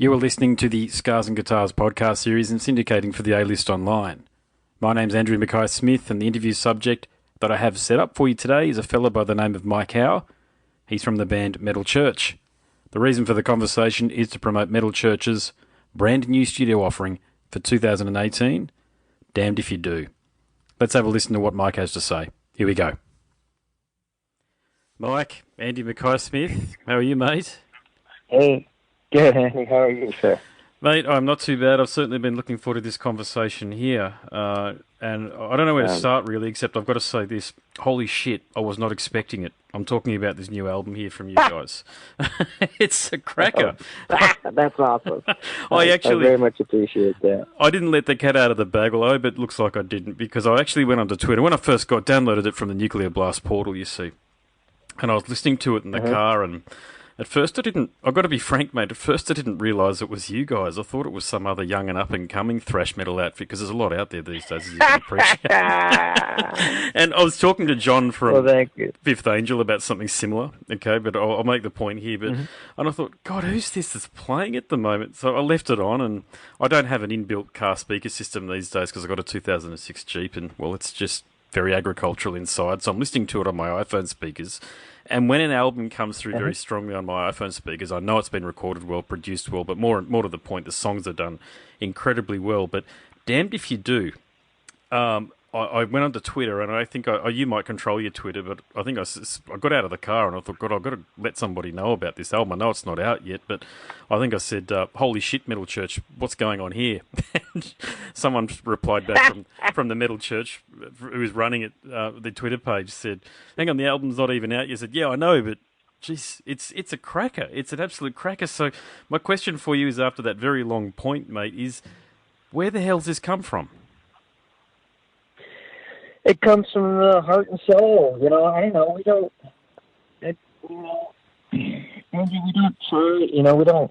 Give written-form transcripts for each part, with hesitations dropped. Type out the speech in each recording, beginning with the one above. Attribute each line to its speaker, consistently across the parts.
Speaker 1: You are listening to the Scars and Guitars podcast series and syndicating for the A-List Online. My name's Andrew Mackay-Smith, and the interview subject that I have set up for you today is a fellow by the name of Mike Howe. He's from the band Metal Church. The reason for the conversation is to promote Metal Church's brand new studio offering for 2018, Damned If You Do. Let's have a listen to what Mike has to say. Here we go. Mike, Andy Mackay-Smith, how are you, mate?
Speaker 2: Hey, good, Andy. How are you, sir?
Speaker 1: Mate, I'm not too bad. I've certainly been looking forward to this conversation here. And I don't know where to start, really, except I've got to say this. Holy shit, I was not expecting it. I'm talking about this new album here from you guys. It's a cracker.
Speaker 2: That's awesome.
Speaker 1: I
Speaker 2: very much appreciate that.
Speaker 1: I didn't let the cat out of the bag, although it looks like I didn't, because I actually went onto Twitter. When I first downloaded it from the Nuclear Blast portal, you see, and I was listening to it in the car, and at first I've got to be frank, mate, at first I didn't realise it was you guys. I thought it was some other young and up-and-coming thrash metal outfit, because there's a lot out there these days, as you can appreciate. And I was talking to John from Fifth Angel about something similar, okay, but I'll make the point here. But And I thought, God, who's this that's playing at the moment? So I left it on, and I don't have an inbuilt car speaker system these days because I got a 2006 Jeep, and, well, it's just very agricultural inside, so I'm listening to it on my iPhone speakers. And when an album comes through very strongly on my iPhone speakers, I know it's been recorded well, produced well, but more to the point, the songs are done incredibly well. But Damned If You Do. I went onto Twitter, and I think you might control your Twitter, but I think I got out of the car and I thought, God, I've got to let somebody know about this album. I know it's not out yet, but I think I said, holy shit, Metal Church, what's going on here? And someone replied back from the Metal Church, who was running it, the Twitter page, said, hang on, the album's not even out. You said, yeah, I know, but geez, it's a cracker. It's an absolute cracker. So my question for you is, after that very long point, mate, is where the hell's this come from?
Speaker 2: It comes from the heart and soul. You know, I don't know. We don't try. We don't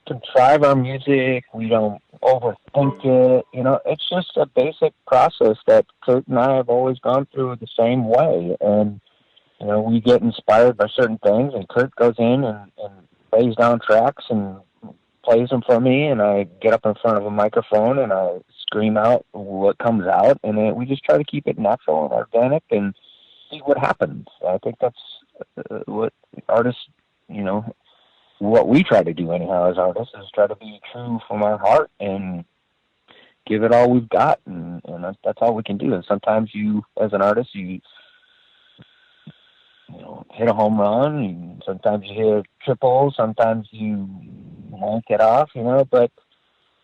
Speaker 2: contrive our music. We don't overthink it. It's just a basic process that Kurt and I have always gone through the same way. And we get inspired by certain things, and Kurt goes in and lays down tracks and plays them for me, and I get up in front of a microphone and I scream out what comes out, and then we just try to keep it natural and organic and see what happens. I think that's what artists, what we try to do anyhow as artists is try to be true from our heart and give it all we've got, and that's all we can do. And sometimes you, as an artist, you hit a home run, and sometimes you hit a triple, sometimes you won't get off, but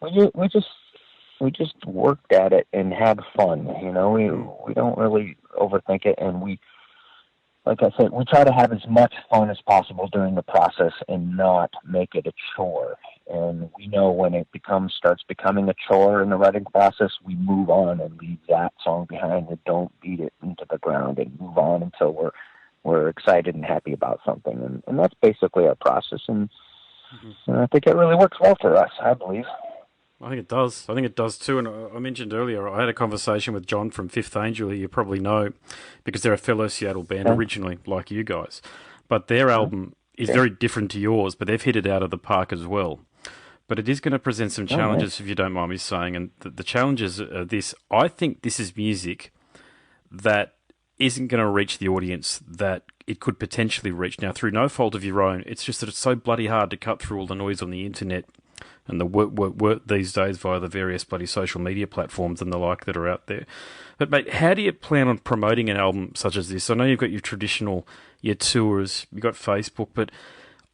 Speaker 2: we just worked at it and had fun, we don't really overthink it, and we, like I said, we try to have as much fun as possible during the process and not make it a chore. And we know when it starts becoming a chore in the writing process, we move on and leave that song behind and don't beat it into the ground and move on until we're excited and happy about something. And that's basically our process. And I think it really works well for us, I believe.
Speaker 1: I think it does. I think it does too. And I mentioned earlier, I had a conversation with John from Fifth Angel, who you probably know, because they're a fellow Seattle band originally, like you guys. But their album is very different to yours, but they've hit it out of the park as well. But it is going to present some challenges, if you don't mind me saying. And the challenges are this. I think this is music that isn't going to reach the audience that it could potentially reach. Now, through no fault of your own, it's just that it's so bloody hard to cut through all the noise on the internet and the work these days via the various bloody social media platforms and the like that are out there. But, mate, how do you plan on promoting an album such as this? I know you've got your tours, you've got Facebook, but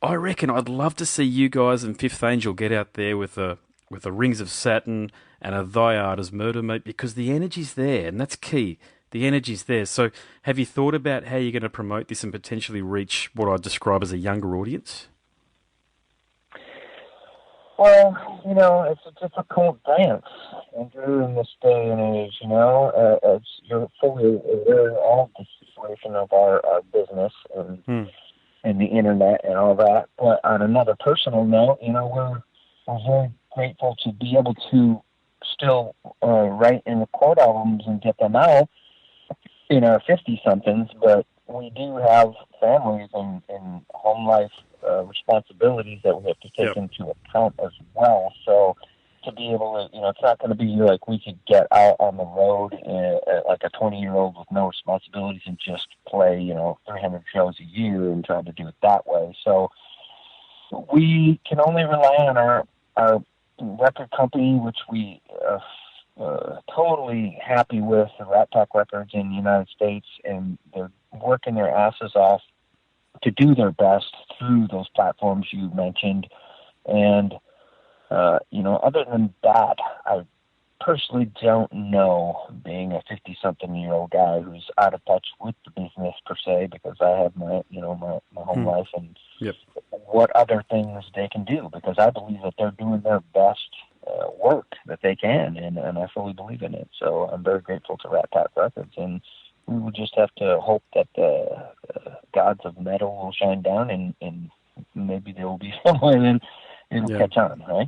Speaker 1: I reckon I'd love to see you guys and Fifth Angel get out there with a Rings of Saturn and a Thy Art Is Murder, mate, because the energy's there, and that's key. The energy's there. So have you thought about how you're going to promote this and potentially reach what I'd describe as a younger audience?
Speaker 2: Well, it's a difficult dance, Andrew, in this day and age, as you're fully aware of the situation of our business and the internet and all that. But on another personal note, we're very grateful to be able to still write and record albums and get them out in our 50-somethings, but we do have families and home life responsibilities that we have to take into account as well. So to be able to, it's not going to be like we could get out on the road like a 20-year-old with no responsibilities and just play, 300 shows a year and try to do it that way. So we can only rely on our record company, which we are totally happy with, the Rat Pack Records in the United States, and they're working their asses off to do their best through those platforms you mentioned. And, other than that, I personally don't know, being a 50-something-year-old guy who's out of touch with the business per se, because I have my home life, and what other things they can do, because I believe that they're doing their best work that they can, and I fully believe in it. So I'm very grateful to Rat Pack Records, and we will just have to hope that the gods of metal will shine down, and maybe there will be somewhere and it'll catch on, right?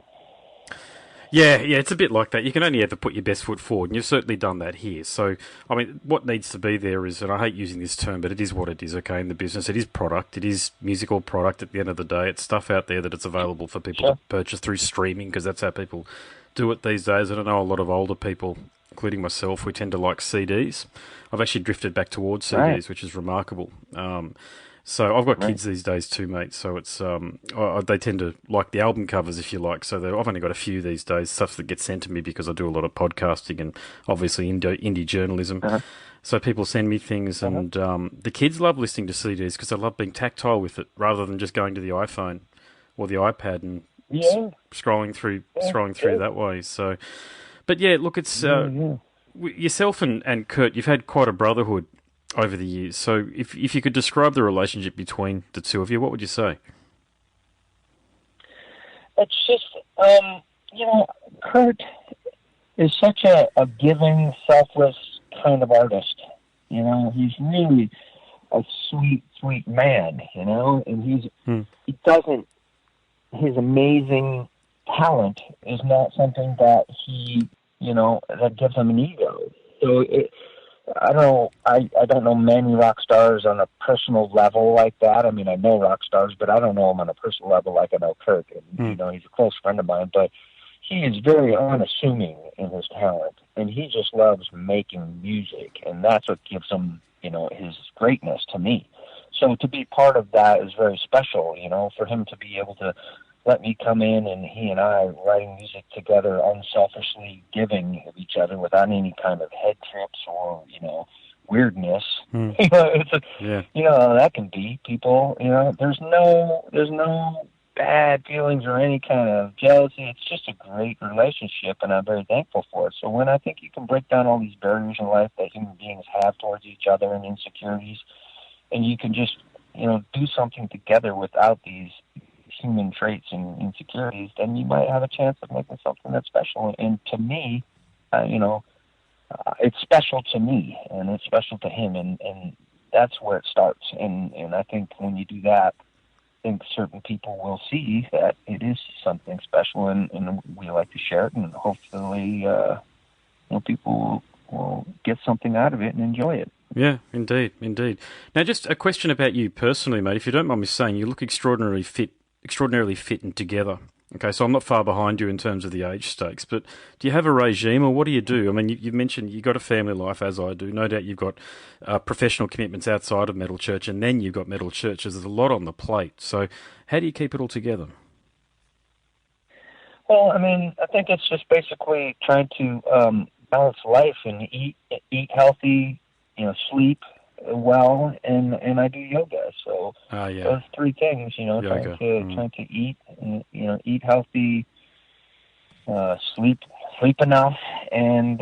Speaker 1: Yeah, it's a bit like that. You can only ever put your best foot forward, and you've certainly done that here. So, I mean, what needs to be there is, and I hate using this term, but it is what it is, okay, in the business. It is product. It is musical product at the end of the day. It's stuff out there that it's available for people to purchase through streaming, because that's how people do it these days. And I know a lot of older people, including myself, we tend to like CDs. I've actually drifted back towards CDs, which is remarkable. So I've got kids these days too, mate. So it's they tend to like the album covers, if you like. So I've only got a few these days, stuff that gets sent to me because I do a lot of podcasting and obviously indie journalism. So people send me things, and the kids love listening to CDs because they love being tactile with it, rather than just going to the iPhone or the iPad and scrolling through that way. So, but yeah, look, it's yourself and Kurt. You've had quite a brotherhood over the years. So if you could describe the relationship between the two of you, what would you say?
Speaker 2: It's just, Kurt is such a giving, selfless kind of artist. He's really a sweet, sweet man, and he doesn't, his amazing talent is not something that he, that gives him an ego. So I don't know many rock stars on a personal level like that. I mean, I know rock stars, but I don't know them on a personal level like I know Kurt. And, he's a close friend of mine, but he is very unassuming in his talent, and he just loves making music, and that's what gives him, his greatness to me. So to be part of that is very special, for him to be able to let me come in, and he and I writing music together, unselfishly giving of each other without any kind of head trips or, weirdness. That can be people, there's no bad feelings or any kind of jealousy. It's just a great relationship, and I'm very thankful for it. So when I think you can break down all these barriers in life that human beings have towards each other and insecurities, and you can just, do something together without these human traits and insecurities, then you might have a chance of making something that's special. And to me, it's special to me, and it's special to him, and that's where it starts. And I think when you do that, I think certain people will see that it is something special, and we like to share it, and hopefully people will get something out of it and enjoy it.
Speaker 1: Yeah, indeed. Now, just a question about you personally, mate. If you don't mind me saying, you look extraordinarily fit and together. Okay, so I'm not far behind you in terms of the age stakes, but do you have a regime, or what do you do? I mean, you've mentioned you've got a family life, as I do. No doubt you've got professional commitments outside of Metal Church, and then you've got Metal Church. There's a lot on the plate. So how do you keep it all together?
Speaker 2: Well, I mean, I think it's just basically trying to balance life and eat healthy, sleep well, and I do yoga. So those three things, trying to eat, eat healthy, sleep enough, and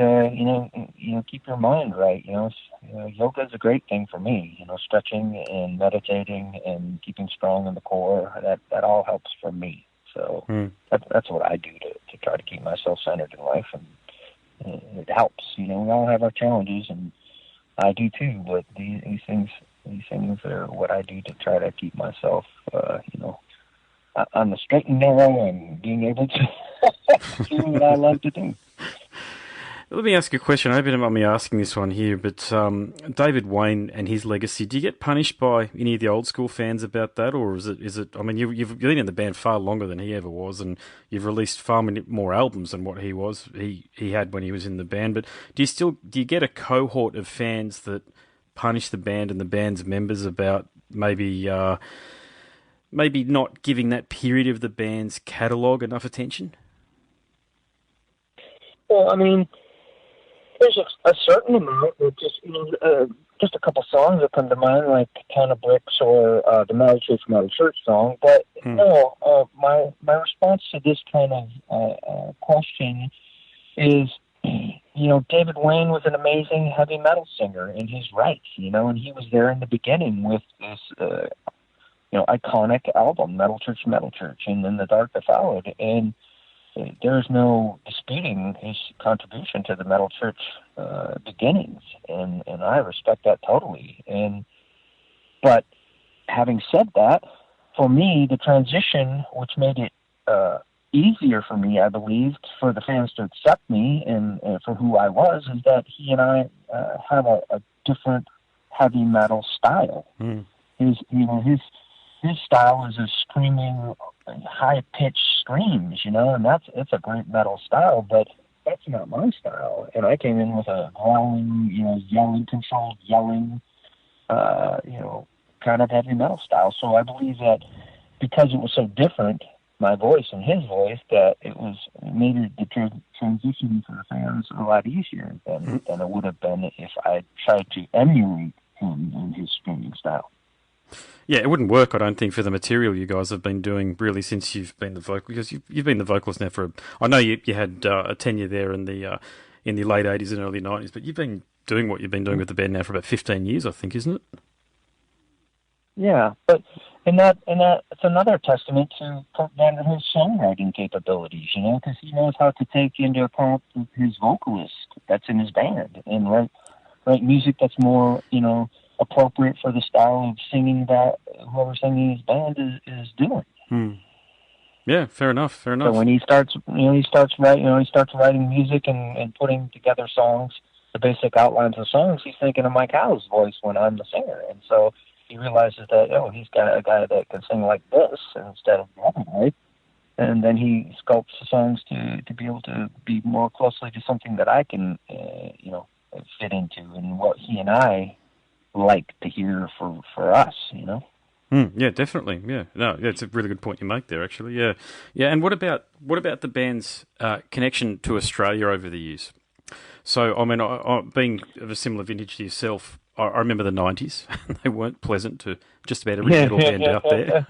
Speaker 2: keep your mind right. Yoga is a great thing for me. Stretching and meditating and keeping strong in the core. That all helps for me. So that's what I do to try to keep myself centered in life, and it helps. We all have our challenges, and I do too, but these things are what I do to try to keep myself, on the straight and narrow, and being able to do what I love to do.
Speaker 1: Let me ask you a question. I hope you don't mind me asking this one here, but David Wayne and his legacy. Do you get punished by any of the old school fans about that, or is it? I mean, you've been in the band far longer than he ever was, and you've released far many more albums than what he had when he was in the band. But do you get a cohort of fans that punish the band and the band's members about maybe not giving that period of the band's catalogue enough attention?
Speaker 2: Well, I mean, there's a certain amount of just a couple songs that come to mind, like "Town of Bricks" or the Metal Church song. But no, my response to this kind of question is, David Wayne was an amazing heavy metal singer, and he's right, and he was there in the beginning with this, iconic album, Metal Church, and then The Dark That Followed, and there's no disputing his contribution to the Metal Church beginnings, and I respect that totally. But having said that, for me, the transition, which made it easier for me, I believe, for the fans to accept me and for who I was, is that he and I have a different heavy metal style. His style is a screaming, high-pitched screams, and it's a great metal style, but that's not my style. And I came in with a growling, controlled yelling, kind of heavy metal style. So I believe that because it was so different, my voice and his voice, that it made the transition for the fans a lot easier than it would have been if I tried to emulate him and his screaming style.
Speaker 1: Yeah, it wouldn't work, I don't think, for the material you guys have been doing really since you've been the vocal, because you've been the vocalist now for. I know you had a tenure there in the late '80s and early '90s, but you've been doing what you've been doing with the band now for about 15 years, I think, isn't it?
Speaker 2: Yeah, but and it's another testament to Kurt Vanderhoof's songwriting capabilities, because he knows how to take into account his vocalist that's in his band and write music that's more appropriate for the style of singing that whoever's singing his band is doing.
Speaker 1: Yeah, fair enough.
Speaker 2: So when he starts writing music and putting together songs, the basic outlines of songs, he's thinking of Mike Howe's voice when I'm the singer, and so he realizes that he's got a guy that can sing like this instead of the other way, and then he sculpts the songs to be able to be more closely to something that I can fit into and what he and I like to hear for us,
Speaker 1: Yeah, definitely. Yeah, no, it's a really good point you make there, actually. Yeah, yeah. And what about the band's connection to Australia over the years? So, I mean, being of a similar vintage to yourself, I remember the '90s. They weren't pleasant to just about every metal band out there.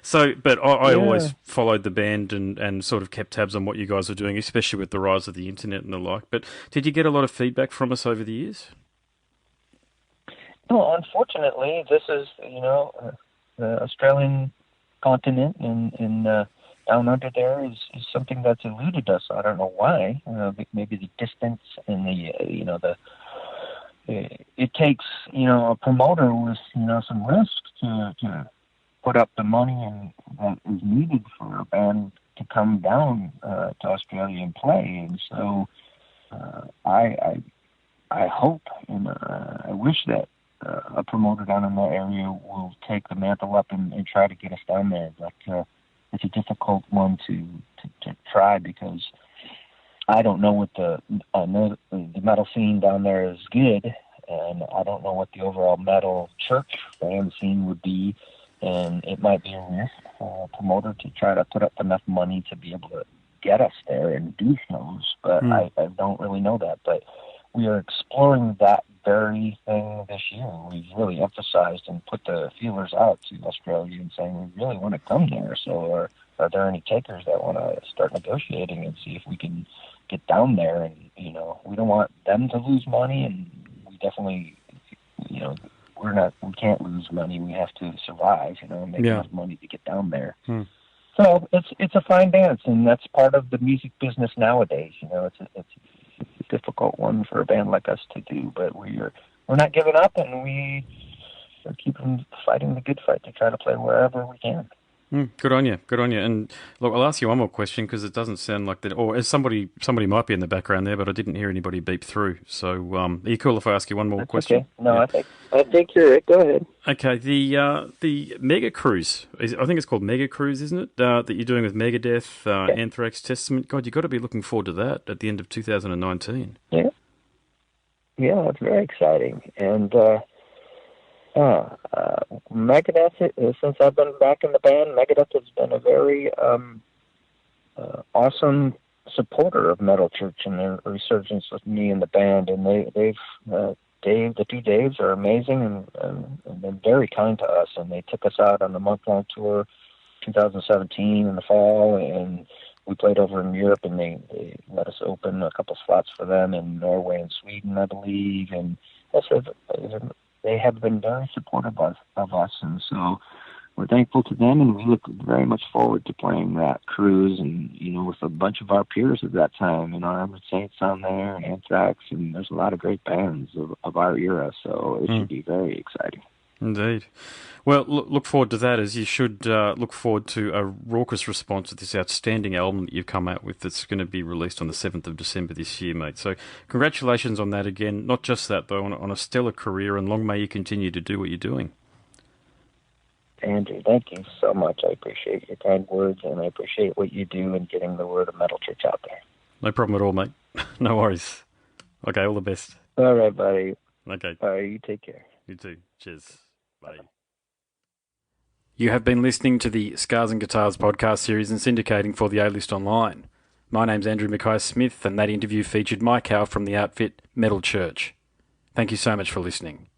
Speaker 1: So, but I always followed the band and sort of kept tabs on what you guys were doing, especially with the rise of the internet and the like. But did you get a lot of feedback from us over the years?
Speaker 2: No, unfortunately, this is, the Australian continent and down under there is something that's eluded us. I don't know why. Maybe the distance and it takes, a promoter with, some risk to put up the money and that is needed for a band to come down to Australia and play. And so I hope and I wish that a promoter down in that area will take the mantle up and try to get us down there. But it's a difficult one to try because I don't know what the metal scene down there is good, and I don't know what the overall metal church band scene would be, and it might be a risk for a promoter to try to put up enough money to be able to get us there and do shows, but I don't really know that. But we are exploring that very thing this year. We've really emphasized and put the feelers out to Australia and saying we really want to come there. So are there any takers that want to start negotiating and see if we can get down there? And, we don't want them to lose money, and we definitely, we can't lose money. We have to survive, and make enough money to get down there. So it's a fine dance, and that's part of the music business nowadays. It's a difficult one for a band like us to do, but we're not giving up, and we are keeping fighting the good fight to try to play wherever we can.
Speaker 1: Good on you. Good on you. And look, I'll ask you one more question because it doesn't sound like that. Or as somebody might be in the background there, but I didn't hear anybody beep through. So, are you cool if I ask you one more
Speaker 2: That's
Speaker 1: question?
Speaker 2: okay. No,
Speaker 1: Yeah.
Speaker 2: I think you're right. Go ahead.
Speaker 1: Okay. The Mega Cruise. I think it's called Mega Cruise, isn't it? That you're doing with Megadeth,
Speaker 2: Yeah.
Speaker 1: Anthrax, Testament. God, you've got to be looking forward to that at the end of 2019.
Speaker 2: Yeah. Yeah, it's very exciting. And Megadeth, since I've been back in the band, Megadeth has been a very awesome supporter of Metal Church and their resurgence with me in the band. And the two Daves are amazing and been very kind to us. And they took us out on a month-long tour, 2017 in the fall, and we played over in Europe, and they let us open a couple slots for them in Norway and Sweden, I believe. And they have been very supportive of us, and so we're thankful to them, and we look very much forward to playing that cruise, and with a bunch of our peers at that time, Armored Saints on there, and Anthrax, and there's a lot of great bands of our era, so it should be very exciting.
Speaker 1: Indeed. Well, look forward to that, as you should look forward to a raucous response to this outstanding album that you've come out with that's going to be released on the 7th of December this year, mate. So congratulations on that again. Not just that, though, on a stellar career, and long may you continue to do what you're doing.
Speaker 2: Andrew, thank you so much. I appreciate your kind words, and I appreciate what you do in getting the word of Metal Church out there.
Speaker 1: No problem at all, mate. No worries. Okay, all the best.
Speaker 2: All right, buddy.
Speaker 1: Okay.
Speaker 2: All right, you take care.
Speaker 1: You too. Cheers. Bye. You have been listening to the Scars and Guitars podcast series and syndicating for the A-List Online. My name's Andrew Mackay-Smith, and that interview featured Mike Howe from the outfit Metal Church. Thank you so much for listening.